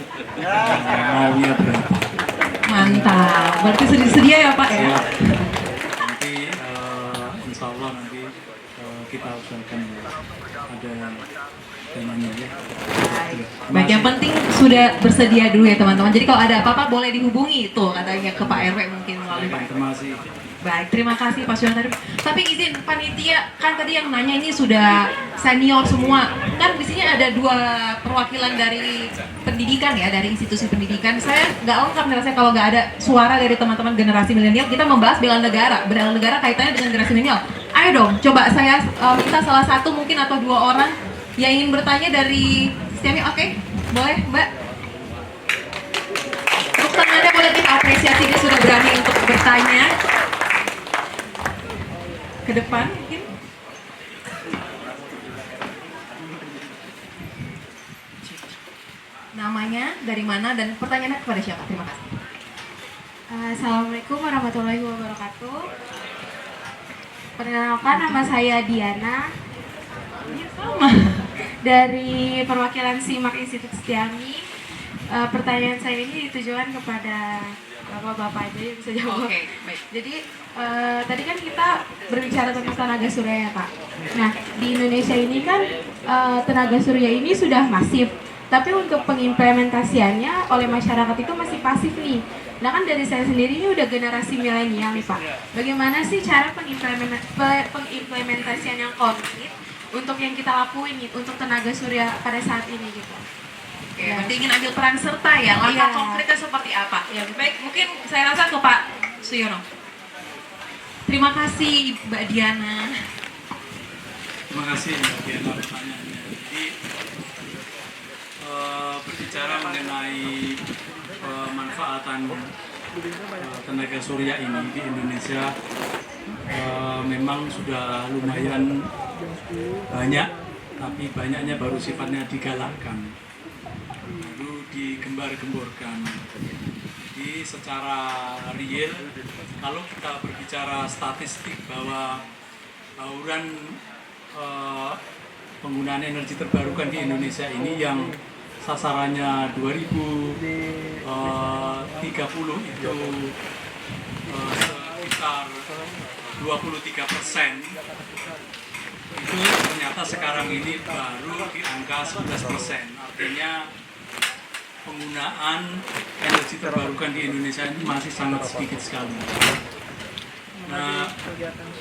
Maunya berapa?
Mantap. Berarti sedia ya Pak ya?
Nanti insya Allah nanti kita usahakan ada temanya ya.
Baik, yang penting sudah bersedia dulu ya teman-teman. Jadi kalau ada apa-apa boleh dihubungi tuh katanya ke Pak RW mungkin melalui Pak.
Terima kasih.
Baik, terima kasih Pak Siono. Tapi izin panitia, kan tadi yang nanya ini sudah senior semua. Kan di sini ada 2 perwakilan dari pendidikan ya, dari institusi pendidikan. Saya nggak lengkap nih rasanya kalau nggak ada suara dari teman-teman generasi milenial. Kita membahas bela negara kaitannya dengan generasi milenial. Ayo dong, coba saya minta salah satu mungkin atau 2 orang yang ingin bertanya dari Stiami. Oke, boleh Mbak. Tepuk tangannya boleh kita apresiasi, dia sudah berani untuk bertanya. Ke depan mungkin. Namanya, dari mana, dan pertanyaannya kepada siapa? Terima kasih.
Assalamualaikum warahmatullahi wabarakatuh. Perkenalkan, nama saya Diana.
Sama.
Dari perwakilan SIMAK Institut Stiami. Pertanyaan saya ini ditujukan kepada Bapak-bapak aja yang bisa jawab.
Oke, baik.
Jadi tadi kan kita berbicara tentang tenaga surya ya Pak. Nah di Indonesia ini kan tenaga surya ini sudah masif, tapi untuk pengimplementasiannya oleh masyarakat itu masih pasif nih. Nah kan dari saya sendiri ini udah generasi milenial nih Pak. Bagaimana sih cara pengimplementasian yang konkret untuk yang kita lakuin nih untuk tenaga surya pada saat ini gitu?
Oke, berarti ingin ambil peran serta ya, langkah konkretnya seperti apa? Ya, baik, mungkin saya rasa ke Pak Suyono. Terima kasih Mbak Diana.
Terima kasih Mbak Diana pertanyaannya. Jadi berbicara mengenai pemanfaatan tenaga surya ini di Indonesia memang sudah lumayan banyak, tapi banyaknya baru sifatnya digalakkan, baru digembar-gemborkan. Jadi secara real, kalau kita berbicara statistik bahwa bauran penggunaan energi terbarukan di Indonesia ini yang sasarannya 2030 itu sekitar 23%, itu ternyata sekarang ini baru di angka 11%. Artinya penggunaan energi terbarukan di Indonesia ini masih sangat sedikit sekali. Nah,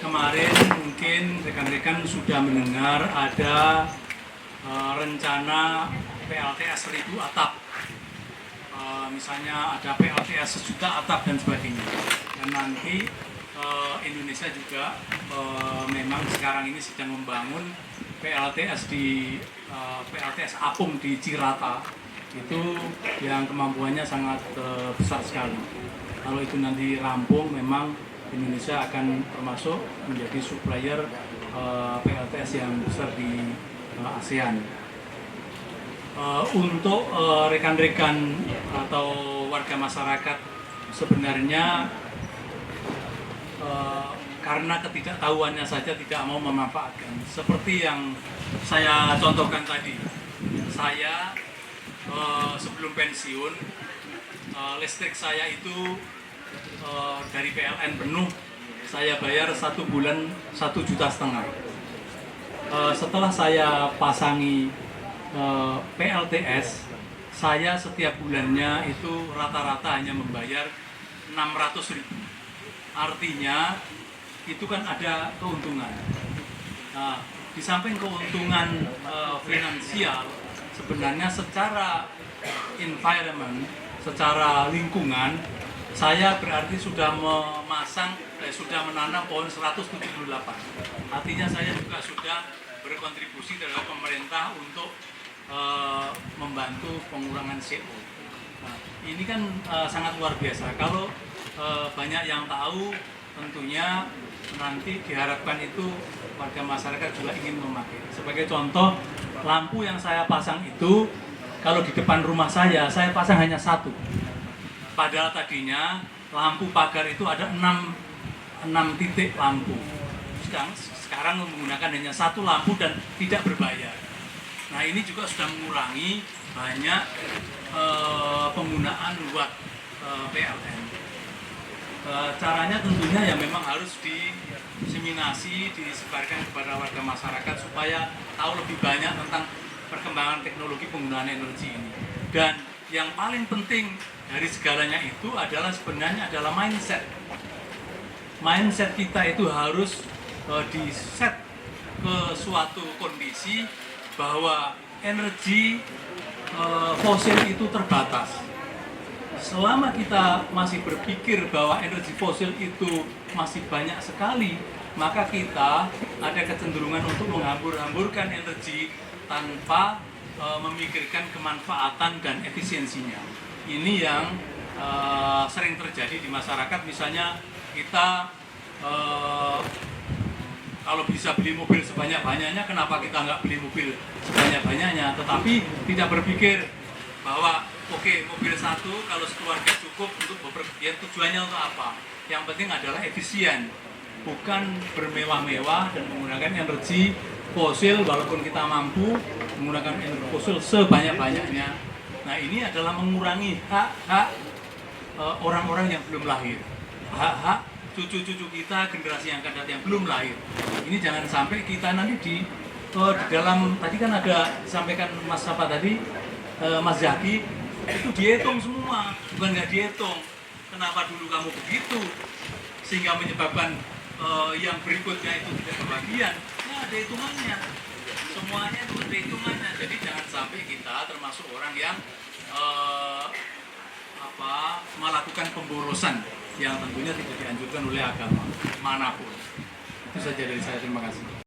kemarin mungkin rekan-rekan sudah mendengar ada rencana PLTS 1000 atap. Misalnya ada PLTS 1.000.000 atap dan sebagainya. Dan nanti Indonesia juga memang sekarang ini sedang membangun PLTS PLTS apung di Cirata. Itu yang kemampuannya sangat besar sekali. Kalau itu nanti rampung, memang Indonesia akan termasuk menjadi supplier PLTS yang besar di ASEAN. Untuk rekan-rekan atau warga masyarakat, sebenarnya karena ketidaktahuannya saja tidak mau memanfaatkan. Seperti yang saya contohkan tadi, saya sebelum pensiun, listrik saya itu dari PLN penuh, saya bayar 1 bulan 1,5 juta. Setelah saya pasangi PLTS, saya setiap bulannya itu rata-rata hanya membayar 600.000. Artinya itu kan ada keuntungan. Nah, di samping keuntungan finansial, sebenarnya secara environment, secara lingkungan, saya berarti sudah sudah menanam pohon 178. Artinya saya juga sudah berkontribusi terhadap pemerintah untuk membantu pengurangan CO. Nah, ini kan sangat luar biasa. Kalau banyak yang tahu, tentunya nanti diharapkan itu warga masyarakat juga ingin memakai. Sebagai contoh, lampu yang saya pasang itu, kalau di depan rumah saya pasang hanya 1. Padahal tadinya lampu pagar itu ada 6 titik lampu. Sekarang menggunakan hanya 1 lampu dan tidak berbayar. Nah, ini juga sudah mengurangi banyak penggunaan watt PLN. Caranya tentunya ya memang harus diseminasi, disebarkan kepada warga masyarakat supaya tahu lebih banyak tentang perkembangan teknologi penggunaan energi ini. Dan yang paling penting dari segalanya itu adalah sebenarnya adalah mindset. Mindset kita itu harus di-set ke suatu kondisi bahwa energi fosil itu terbatas. Selama kita masih berpikir bahwa energi fosil itu masih banyak sekali, maka kita ada kecenderungan untuk menghambur-hamburkan energi tanpa memikirkan kemanfaatan dan efisiensinya. Ini yang sering terjadi di masyarakat. Misalnya kita kalau bisa beli mobil sebanyak-banyaknya, kenapa kita nggak beli mobil sebanyak-banyaknya? Tetapi tidak berpikir bahwa oke, mobil 1 kalau sekeluarga cukup untuk bepergian, tujuannya untuk apa? Yang penting adalah efisien, bukan bermewah-mewah dan menggunakan energi fosil walaupun kita mampu menggunakan energi fosil sebanyak-banyaknya. Nah, ini adalah mengurangi hak-hak orang-orang yang belum lahir, hak-hak cucu-cucu kita, generasi yang akan datang yang belum lahir. Ini jangan sampai kita nanti di dalam, tadi kan ada disampaikan Mas apa tadi, Mas Zaki, itu dihitung semua, bukan nggak dihitung. Kenapa dulu kamu begitu sehingga menyebabkan yang berikutnya itu tidak kebagian? Nah, ada hitungannya, semuanya itu ada hitungannya. Jadi jangan sampai kita termasuk orang yang melakukan pemborosan yang tentunya tidak dianjurkan oleh agama manapun. Itu saja dari saya, terima kasih.